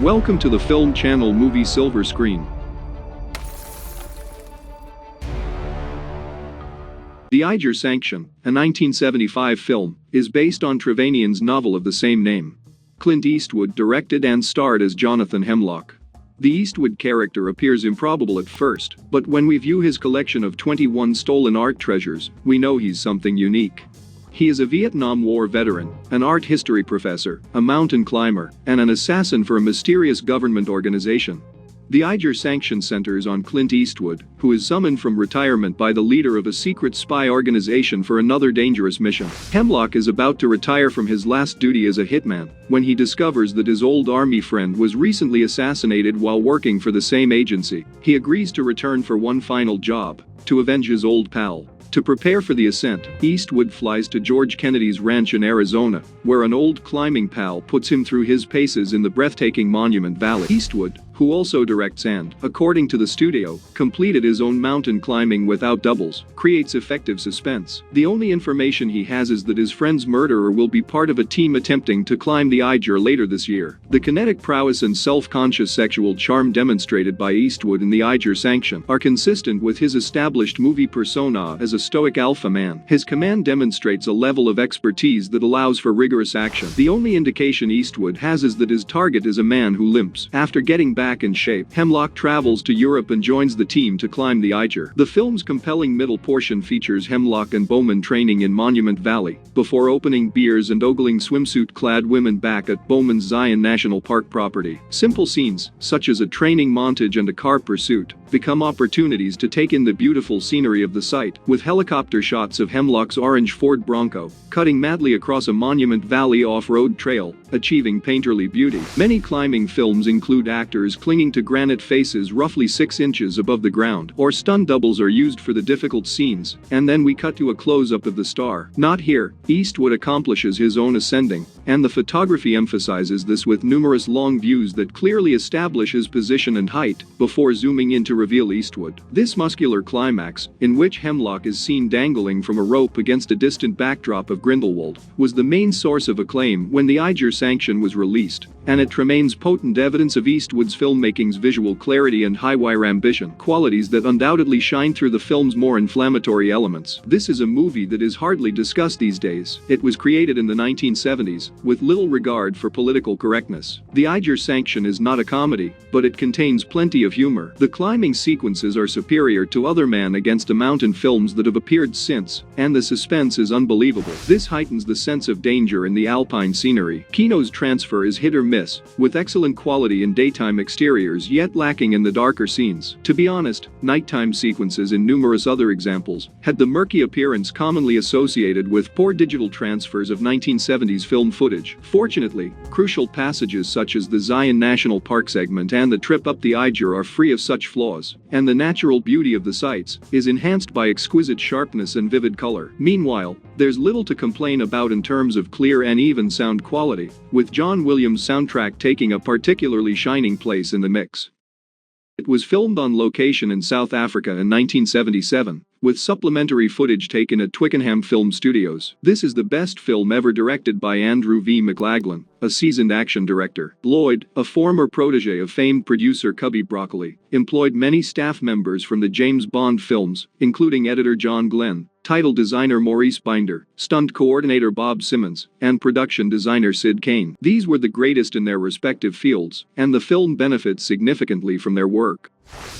Welcome to the Film Channel movie Silver Screen. The Eiger Sanction, a 1975 film, is based on Trevelyan's novel of the same name. Clint Eastwood directed and starred as Jonathan Hemlock. The Eastwood character appears improbable at first, but when we view his collection of 21 stolen art treasures, we know he's something unique. He is a Vietnam War veteran, an art history professor, a mountain climber, and an assassin for a mysterious government organization. The Eiger Sanction centers on Clint Eastwood, who is summoned from retirement by the leader of a secret spy organization for another dangerous mission. Hemlock is about to retire from his last duty as a hitman when he discovers that his old army friend was recently assassinated while working for the same agency. He agrees to return for one final job, to avenge his old pal. To prepare for the ascent, Eastwood flies to George Kennedy's ranch in Arizona, where an old climbing pal puts him through his paces in the breathtaking Monument Valley. Eastwood, who also directs and, according to the studio, completed his own mountain climbing without doubles, creates effective suspense. The only information he has is that his friend's murderer will be part of a team attempting to climb the Eiger later this year. The kinetic prowess and self-conscious sexual charm demonstrated by Eastwood in the Eiger Sanction are consistent with his established movie persona as a stoic alpha man. His command demonstrates a level of expertise that allows for rigorous action. The only indication Eastwood has is that his target is a man who limps. After getting back in shape, Hemlock travels to Europe and joins the team to climb the Eiger. The film's compelling middle portion features Hemlock and Bowman training in Monument Valley, before opening beers and ogling swimsuit-clad women back at Bowman's Zion National Park property. Simple scenes, such as a training montage and a car pursuit, become opportunities to take in the beautiful scenery of the site, with helicopter shots of Hemlock's orange Ford Bronco, cutting madly across a Monument Valley off-road trail, achieving painterly beauty. Many climbing films include actors clinging to granite faces roughly 6 inches above the ground, or stunt doubles are used for the difficult scenes, and then we cut to a close-up of the star. Not here. Eastwood accomplishes his own ascending, and the photography emphasizes this with numerous long views that clearly establish his position and height, before zooming in to reveal Eastwood. This muscular climax, in which Hemlock is seen dangling from a rope against a distant backdrop of Grindelwald, was the main source of acclaim when the Eiger Sanction was released, and it remains potent evidence of Eastwood's filmmaking's visual clarity and high-wire ambition, qualities that undoubtedly shine through the film's more inflammatory elements. This is a movie that is hardly discussed these days. It was created in the 1970s, with little regard for political correctness. The Eiger Sanction is not a comedy, but it contains plenty of humor. The climbing sequences are superior to other man against a mountain films that have appeared since, and the suspense is unbelievable. This heightens the sense of danger in the alpine scenery. Kino's transfer is hit or miss, with excellent quality in daytime exteriors yet lacking in the darker scenes. To be honest, nighttime sequences in numerous other examples had the murky appearance commonly associated with poor digital transfers of 1970s film footage. Fortunately, crucial passages such as the Zion National Park segment and the trip up the Eiger are free of such flaws, and the natural beauty of the sights is enhanced by exquisite sharpness and vivid color. Meanwhile, there's little to complain about in terms of clear and even sound quality, with John Williams' soundtrack taking a particularly shining place in the mix. It was filmed on location in South Africa in 1977, with supplementary footage taken at Twickenham Film Studios. This is the best film ever directed by Andrew V. McLaglen, a seasoned action director. Lloyd, a former protege of famed producer Cubby Broccoli, employed many staff members from the James Bond films, including editor John Glenn, title designer Maurice Binder, stunt coordinator Bob Simmons, and production designer Sid Kane. These were the greatest in their respective fields, and the film benefits significantly from their work.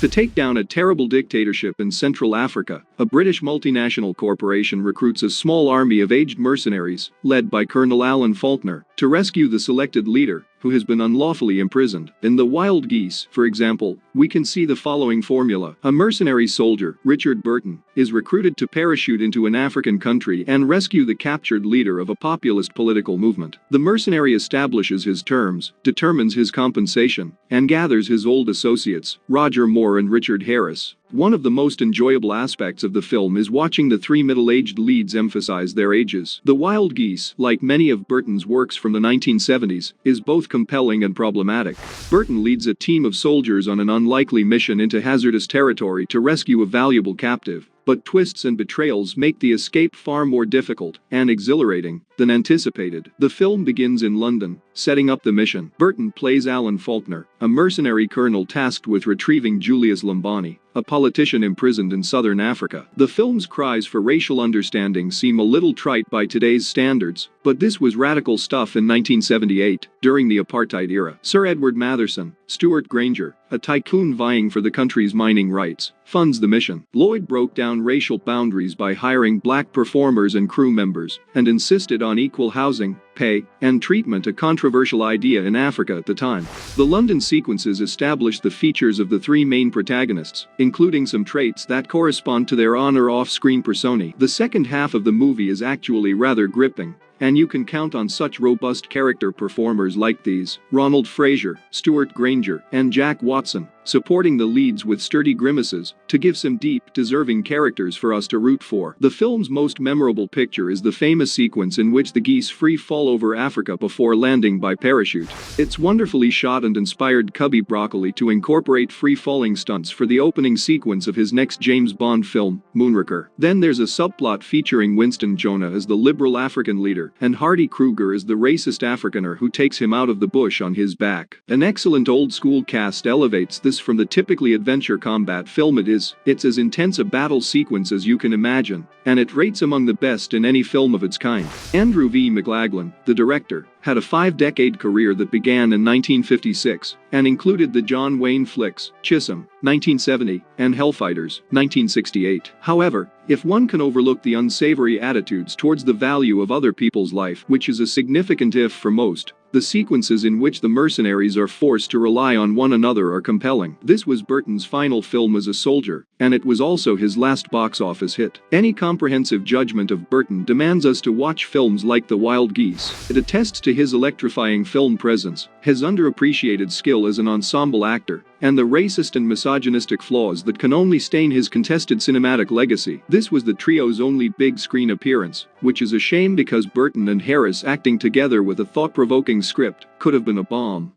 To take down a terrible dictatorship in Central Africa, a British multinational corporation recruits a small army of aged mercenaries, led by Colonel Alan Faulkner, to rescue the selected leader, who has been unlawfully imprisoned. In the Wild GEESE, for example, we can see the following formula. A mercenary soldier, Richard Burton, is recruited to parachute into an African country and rescue the captured leader of a populist political movement. The mercenary establishes his terms, determines his compensation, and gathers his old associates, Roger Moore and Richard Harris. One of the most enjoyable aspects of the film is watching the three middle-aged leads emphasize their ages. The Wild GEESE, like many of Burton's works from the 1970s, is both compelling and problematic. Burton leads a team of soldiers on an unlikely mission into hazardous territory to rescue a valuable captive, but twists and betrayals make the escape far more difficult and exhilarating than anticipated. The film begins in London, setting up the mission. Burton plays Alan Faulkner, a mercenary colonel tasked with retrieving Julius Lambani, a politician imprisoned in southern Africa. The film's cries for racial understanding seem a little trite by today's standards, but this was radical stuff in 1978, during the apartheid era. Sir Edward Matherson, Stuart Granger, a tycoon vying for the country's mining rights, funds the mission. Lloyd broke down racial boundaries by hiring black performers and crew members, and insisted on equal housing, pay, and treatment, a controversial idea in Africa at the time. The London sequences establish the features of the three main protagonists, including some traits that correspond to their on- or off-screen personae. The second half of the movie is actually rather gripping, and you can count on such robust character performers like these: Ronald Fraser, Stuart Granger, and Jack Watson, supporting the leads with sturdy grimaces to give some deep, deserving characters for us to root for. The film's most memorable picture is the famous sequence in which the geese free fall over Africa before landing by parachute. It's wonderfully shot and inspired Cubby Broccoli to incorporate free-falling stunts for the opening sequence of his next James Bond film, Moonraker. Then there's a subplot featuring Winston Jonah as the liberal African leader and Hardy Kruger as the racist Afrikaner who takes him out of the bush on his back. An excellent old-school cast elevates this from the typically adventure combat film it is. It's as intense a battle sequence as you can imagine, and it rates among the best in any film of its kind. Andrew V. McLaglen, the director, had a 5-decade career that began in 1956 and included the John Wayne flicks Chisholm, 1970, and Hellfighters, 1968. However, if one can overlook the unsavory attitudes towards the value of other people's life, which is a significant if for most, the sequences in which the mercenaries are forced to rely on one another are compelling. This was Burton's final film as a soldier, and it was also his last box office hit. Any comprehensive judgment of Burton demands us to watch films like The Wild Geese. It attests to his electrifying film presence, his underappreciated skill as an ensemble actor, and the racist and misogynistic flaws that can only stain his contested cinematic legacy. This was the trio's only big screen appearance, which is a shame because Burton and Harris acting together with a thought-provoking script could have been a bomb.